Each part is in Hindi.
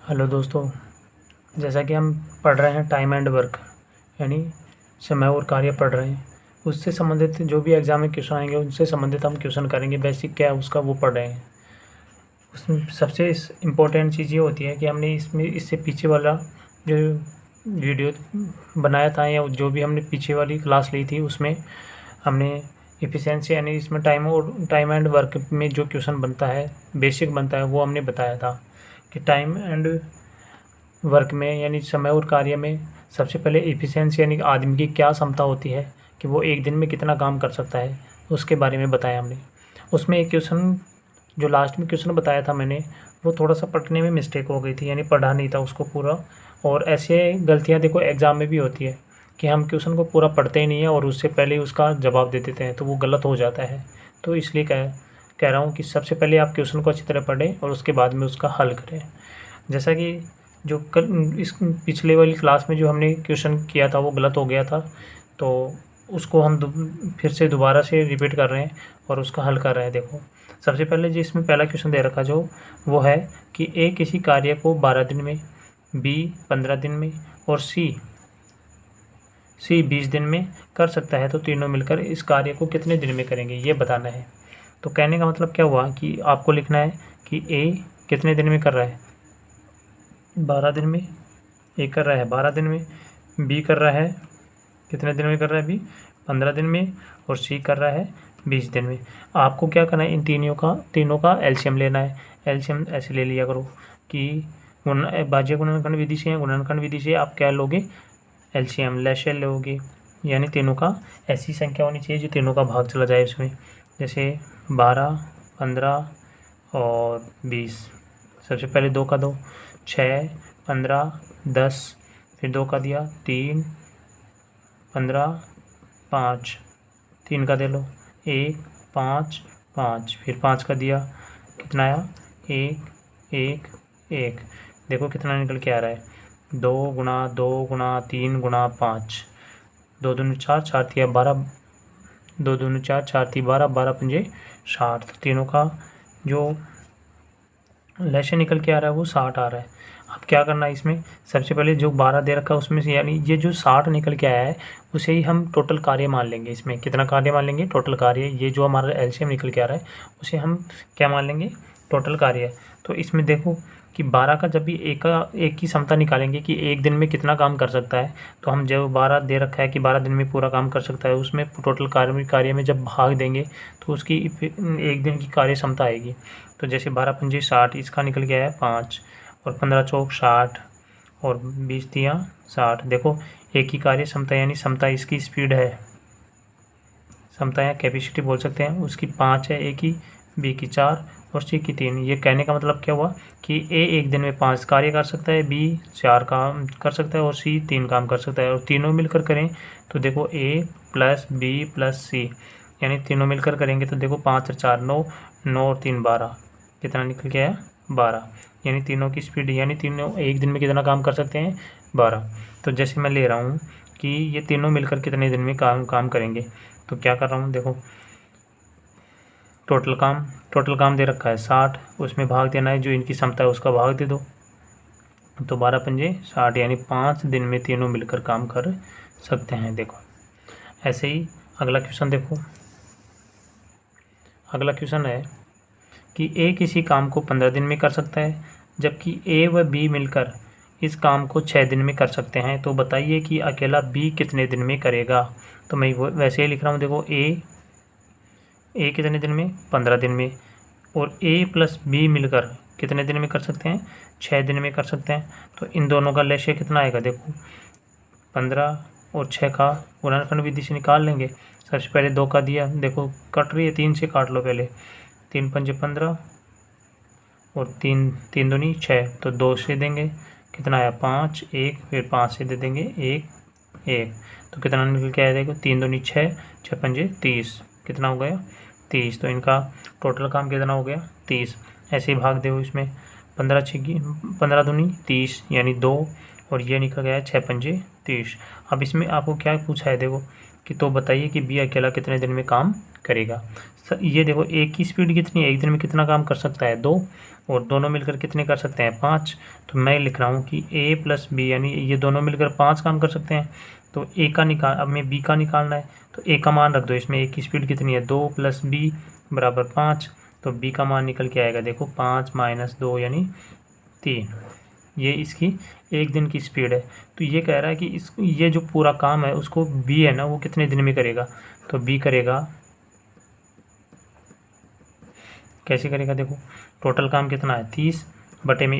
हेलो दोस्तों। जैसा कि हम पढ़ रहे हैं टाइम एंड वर्क, यानी समय और कार्य पढ़ रहे हैं। उससे संबंधित जो भी एग्ज़ाम में क्वेश्चन आएंगे उनसे संबंधित हम क्वेश्चन करेंगे। बेसिक क्या है उसका वो पढ़ रहे हैं। उसमें सबसे इम्पोर्टेंट चीज़ ये होती है कि हमने इसमें इससे पीछे वाला जो वीडियो बनाया था या जो भी हमने पीछे वाली क्लास ली थी उसमें हमने एफिशिएंसी यानी इसमें टाइम एंड वर्क में जो क्वेश्चन बनता है, बेसिक बनता है, वो हमने बताया था कि टाइम एंड वर्क में यानी समय और कार्य में सबसे पहले एफिशिएंसी यानी आदमी की क्या क्षमता होती है कि वो एक दिन में कितना काम कर सकता है, उसके बारे में बताया हमने। उसमें एक क्वेश्चन जो लास्ट में क्वेश्चन बताया था मैंने, वो थोड़ा-सा पढ़ने में मिस्टेक हो गई थी, यानी पढ़ा नहीं था उसको पूरा। और ऐसे गलतियाँ देखो एग्ज़ाम में भी होती है कि हम क्वेश्चन को पूरा पढ़ते ही नहीं है और उससे पहले ही उसका जवाब दे देते हैं, तो वो गलत हो जाता है। तो इसलिए कह रहा हूँ कि सबसे पहले आप क्वेश्चन को अच्छी तरह पढ़ें और उसके बाद में उसका हल करें। जैसा कि जो कल इस पिछले वाली क्लास में जो हमने क्वेश्चन किया था वो गलत हो गया था, तो उसको हम फिर से दोबारा से रिपीट कर रहे हैं और उसका हल कर रहे हैं। देखो, सबसे पहले जो इसमें पहला क्वेश्चन दे रखा जो वो है कि ए किसी कार्य को 12 दिन में, बी 15 दिन में और सी 20 दिन में कर सकता है, तो तीनों मिलकर इस कार्य को कितने दिन में करेंगे ये बताना है। तो कहने का मतलब क्या हुआ कि आपको लिखना है कि ए कितने दिन में कर रहा है, 12 दिन में। ए कर रहा है 12 दिन में, बी कर रहा है कितने दिन में कर रहा है, बी 15 दिन में, और सी कर रहा है 20 दिन में। आपको क्या करना है, इन तीनों का एलसीएम लेना है। एलसीएम ऐसे ले लिया करो कि भाज्य गुणनखंड विधि से, गुणनखंड विधि से आप क्या लोगे, एलसीएम लैशल लोगे, यानी तीनों का ऐसी संख्या होनी चाहिए जो तीनों का भाग चला जाए उसमें। जैसे 12, 15 और 20। सबसे पहले 2 का दो, 6, 15, 10, फिर 2 का दिया 3, 15, 5, 3 का दे लो 1, 5, 5, फिर 5 का दिया, कितना आया 1, 1, 1। देखो कितना निकल के आ रहा है, 2 गुणा 2 गुणा 3 गुणा 5, 2 दूनी 4, 4 तिया 12, 2 दूनी 4, 4 ती 12, 12 पंजे 60। तीनों का जो लक्ष्य निकल के आ रहा है वो 60 आ रहा है। अब क्या करना है इसमें, सबसे पहले जो 12 दे रखा है उसमें से, यानी ये जो 60 निकल के आया है उसे ही हम टोटल कार्य मान लेंगे। इसमें कितना कार्य मान लेंगे, टोटल कार्य। ये जो हमारा एलसीएम निकल के आ रहा है उसे हम क्या मान लेंगे, टोटल कार्य। तो इसमें देखो कि 12 का जब भी एक की क्षमता निकालेंगे कि एक दिन में कितना काम कर सकता है, तो हम जो 12 दे रखा है कि 12 दिन में पूरा काम कर सकता है, उसमें टोटल कार्य में जब भाग देंगे तो उसकी एक दिन की कार्य क्षमता आएगी। तो जैसे 12 पंजे 60, इसका निकल गया है 5, और 15 चौक 60 और 20 तिया 60। देखो एक ही कार्य क्षमता, यानी क्षमता इसकी स्पीड है, क्षमता या कैपेसिटी बोल सकते हैं, उसकी 5 है, ए की, बी की 4 और सी की 3। ये कहने का मतलब क्या हुआ कि ए एक दिन में 5 कार्य कर सकता है, बी 4 काम कर सकता है और सी 3 काम कर सकता है। और तीनों मिलकर करें तो देखो ए प्लस बी प्लस सी, यानी तीनों मिलकर करेंगे तो देखो 5 और 4 9, 9 और 3 12, कितना निकल के आया 12। यानी तीनों की स्पीड, यानी तीनों एक दिन में कितना काम कर सकते हैं, 12। तो जैसे मैं ले रहा हूँ कि ये तीनों मिलकर कितने दिन में काम करेंगे, तो क्या कर रहा हूँ देखो, टोटल काम दे रखा है 60, उसमें भाग देना है जो इनकी क्षमता है उसका भाग दे दो, तो 12 पंजे 60, यानी 5 दिन में तीनों मिलकर काम कर सकते हैं। देखो ऐसे ही अगला क्वेश्चन देखो। अगला क्वेश्चन है कि ए किसी काम को 15 दिन में कर सकता है, जबकि ए व बी मिलकर इस काम को 6 दिन में कर सकते हैं। तो बताइए कि अकेला बी कितने दिन में करेगा। तो मैं वैसे ही लिख रहा हूँ, देखो ए कितने दिन में, 15 दिन में, और ए प्लस बी मिलकर कितने दिन में कर सकते हैं, 6 दिन में कर सकते हैं। तो इन दोनों का लक्ष्य कितना आएगा, देखो 15 और 6 का गुणनखंड विधि से निकाल लेंगे। सबसे पहले 2 का दिया, देखो कट रही है, 3 से काट लो पहले, 3 पंजे 15 और 3 3 दूनी 6, तो 2 से देंगे, कितना आया 5, 1, फिर 5 से दे देंगे 1, 1, तो कितना निकल के आया देखो, 3 दूनी 6, 6 पंजे 30, कितना हो गया 30। तो इनका टोटल काम कितना हो गया 30। ऐसे ही भाग दो इसमें, 15 दूनी 30 यानी 2, और ये निकल गया 6 पंजे 30। अब इसमें आपको क्या पूछा है, देखो कि तो बताइए कि बी अकेला कितने दिन में काम करेगा। ये देखो ए की स्पीड कितनी है, एक दिन में कितना काम कर सकता है 2, और दोनों मिलकर कितने कर सकते हैं 5। तो मैं लिख रहा हूँ कि ए प्लस बी यानी ये दोनों मिलकर 5 काम कर सकते हैं। तो ए का निकाल, अब मैं बी का निकालना है, तो ए का मान रख दो इसमें। ए की स्पीड कितनी है 2 प्लस बी बराबर 5। तो बी का मान निकल के आएगा देखो 5 - 2 यानी 3। ये इसकी एक दिन की स्पीड है। तो ये कह रहा है कि ये जो पूरा काम है उसको बी है ना वो कितने दिन में करेगा। तो बी करेगा, कैसे करेगा देखो, टोटल काम कितना है 30 बटे में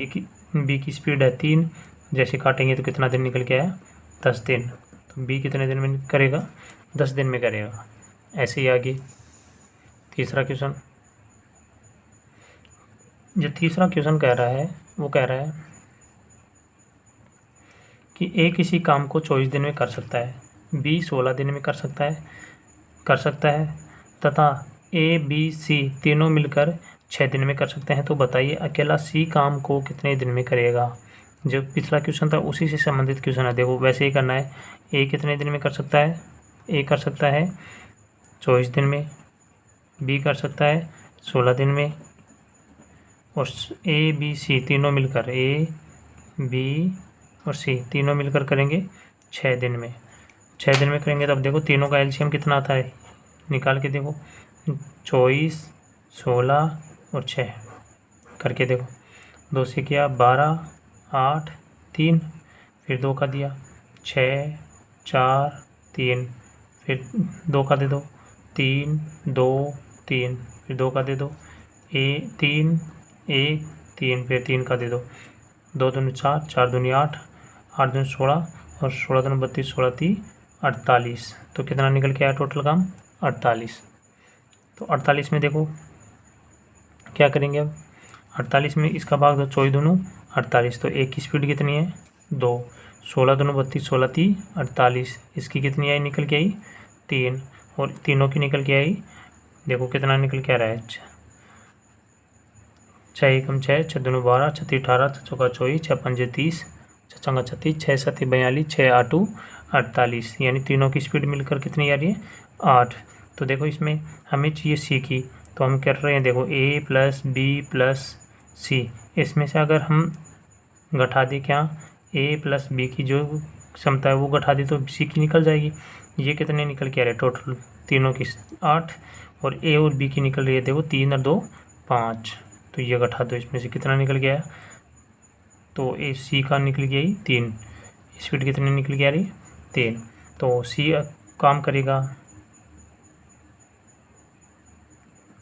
बी की स्पीड है 3, जैसे काटेंगे तो कितना दिन निकल के आया 10 दिन। तो बी कितने दिन में करेगा 10 दिन में करेगा। ऐसे ही आगे तीसरा क्वेश्चन, जो तीसरा क्वेश्चन कह रहा है वो कह रहा है कि ए किसी काम को 24 दिन में कर सकता है, बी 16 दिन में कर सकता है तथा ए बी सी तीनों मिलकर 6 दिन में कर सकते हैं। तो बताइए अकेला सी काम को कितने दिन में करेगा। जो पिछला क्वेश्चन था उसी से संबंधित क्वेश्चन है, देखो वैसे ही करना है। ए कितने दिन में कर सकता है, ए कर सकता है 24 दिन में, बी कर सकता है 16 दिन में, और ए बी सी तीनों मिलकर, ए बी और सी तीनों मिलकर करेंगे 6 दिन में। 6 दिन में करेंगे तब देखो तीनों का एलसीएम कितना आता है, निकाल के देखो 24, 16 और 6 करके देखो। 2 से किया 12, 8, 3, फिर 2 का दिया 6, 4, 3, फिर 2 का दे दो 3, 2, 3, फिर 2 का दे दो 3, 1, 3, फिर 3 का दे दो 2 दूनी 4, 4 दूनी 8, 8 दूनी 16 और 16 दूनी 32, 16 3 48। तो कितना निकल के आया टोटल काम 48। तो 48 में देखो क्या करेंगे, अब 48 में इसका भाग दो 24 दूनों 48। तो एक की स्पीड कितनी है 2, 16 दूनों 32, 16 3 48। इसकी कितनी आई निकल के आई 3, और तीनों की निकल के आई देखो कितना निकल के आ रहा है 6 एकम 6, 6 दूनों 12, 6 3 18, 6 चौका 24, 6 पंजे 30, 6 चौका 36, 6 7 42, 6 8 48। यानी तीनों की स्पीड मिलकर कितनी आ रही है 8। तो देखो इसमें हमें चाहिए सी की, तो हम कर रहे हैं देखो ए प्लस बी प्लस सी, इसमें से अगर हम घटा दें क्या ए प्लस बी की जो क्षमता है वो घटा दें तो सी की निकल जाएगी। ये कितने निकल के आ रहे हैं टोटल तीनों की 8, और ए और बी की निकल रही है देखो 3 और 2 5। तो ये घटा दो, इसमें से कितना निकल गया, तो ए सी का निकल गया ही 3। स्पीड कितनी निकल के आ रही 3। तो सी काम करेगा,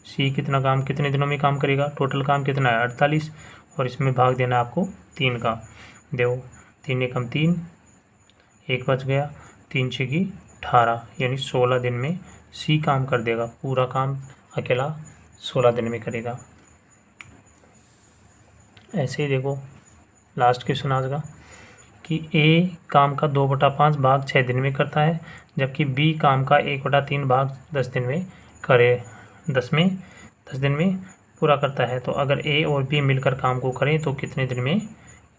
सी कितना काम कितने दिनों में काम करेगा, टोटल काम कितना है 48, और इसमें भाग देना है आपको 3 का। देखो 3 एकम 3, एक बच गया, 3 6 की 18, यानी 16 दिन में सी काम कर देगा। पूरा काम अकेला 16 दिन में करेगा। ऐसे ही देखो लास्ट क्वेश्चन आज का कि ए काम का 2/5 भाग 6 दिन में करता है, जबकि बी काम का 1/3 भाग 10 दिन में 10 दिन में पूरा करता है। तो अगर ए और बी मिलकर काम को करें तो कितने दिन में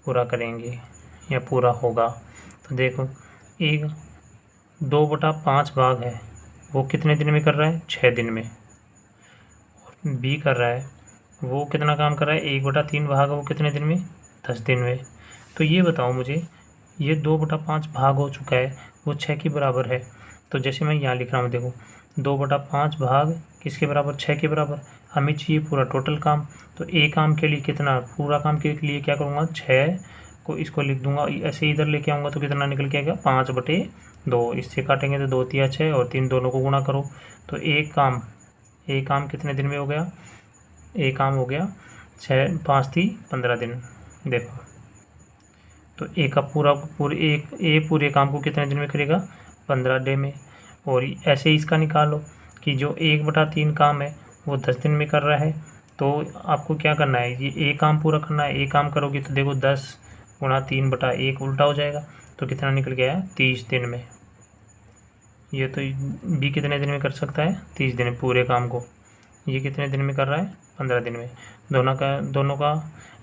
पूरा करेंगे या पूरा होगा। तो देखो एक 2/5 भाग है वो कितने दिन में कर रहा है 6 दिन में, और बी कर रहा है वो कितना काम कर रहा है 1/3 भाग है वो कितने दिन में 10 दिन में। तो ये बताओ मुझे, ये 2/5 भाग हो चुका है वो 6 के बराबर है। तो जैसे मैं यहाँ लिख रहा हूँ देखो 2/5 भाग किसके बराबर 6 के बराबर, हमें चाहिए पूरा टोटल काम। तो ए काम के लिए कितना, पूरा काम के लिए क्या करूँगा 6 को इसको लिख दूंगा, ऐसे इधर लेके आऊँगा तो कितना निकल के आएगा 5/2। इससे काटेंगे तो 2 तिया 6 और 3 दोनों को गुणा करो। तो एक काम कितने दिन में हो गया, एक काम हो गया 6 5 3 15 दिन। देखो तो ए का पूरे काम को कितने दिन में करेगा 15 डे में। और ऐसे ही इसका निकालो कि जो 1/3 काम है वो 10 दिन में कर रहा है। तो आपको क्या करना है, ये ए काम पूरा करना है। ए काम करोगे तो देखो 10 गुणा 3/1 उल्टा हो जाएगा, तो कितना निकल गया है 30 दिन में। ये तो बी कितने दिन में कर सकता है 30 दिन में पूरे काम को, ये कितने दिन में कर रहा है 15 दिन में। दोनों का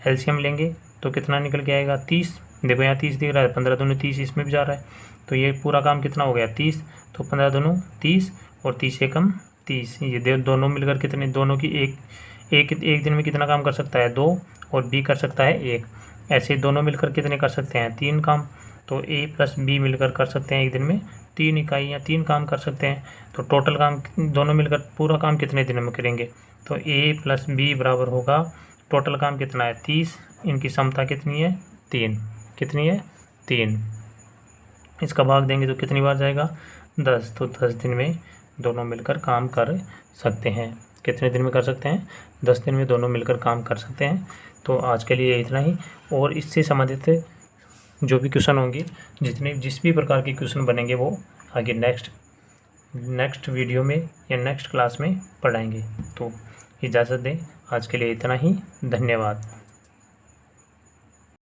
एलसीएम लेंगे तो कितना निकल के आएगा 30 देखो यहाँ 30 दिख रहा है, 15 दूनी 30 इसमें भी जा रहा है, तो ये पूरा काम कितना हो गया 30, तो 15 दूनी 30 और 30 एकम 30, ये दोनों मिलकर कितने, दोनों की एक दिन में कितना काम कर सकता है 2 और बी कर सकता है 1। ऐसे दोनों मिलकर कितने कर सकते हैं 3 काम, तो ए प्लस बी मिलकर कर सकते हैं एक दिन में 3 इकाइयाँ 3 काम कर सकते हैं। तो टोटल काम दोनों मिलकर पूरा काम कितने दिनों में करेंगे, तो ए प्लस बी बराबर होगा टोटल काम कितना है 30, इनकी समता कितनी है 3, कितनी है 3। इसका भाग देंगे तो कितनी बार जाएगा 10, तो 10 दिन में दोनों मिलकर काम कर सकते हैं। कितने दिन में कर सकते हैं 10 दिन में दोनों मिलकर काम कर सकते हैं। तो आज के लिए इतना ही, और इससे संबंधित जो भी क्वेश्चन होंगे, जिस भी प्रकार के क्वेश्चन बनेंगे वो आगे नेक्स्ट वीडियो में या नेक्स्ट क्लास में पढ़ाएंगे। तो इजाज़त दें, आज के लिए इतना ही, धन्यवाद।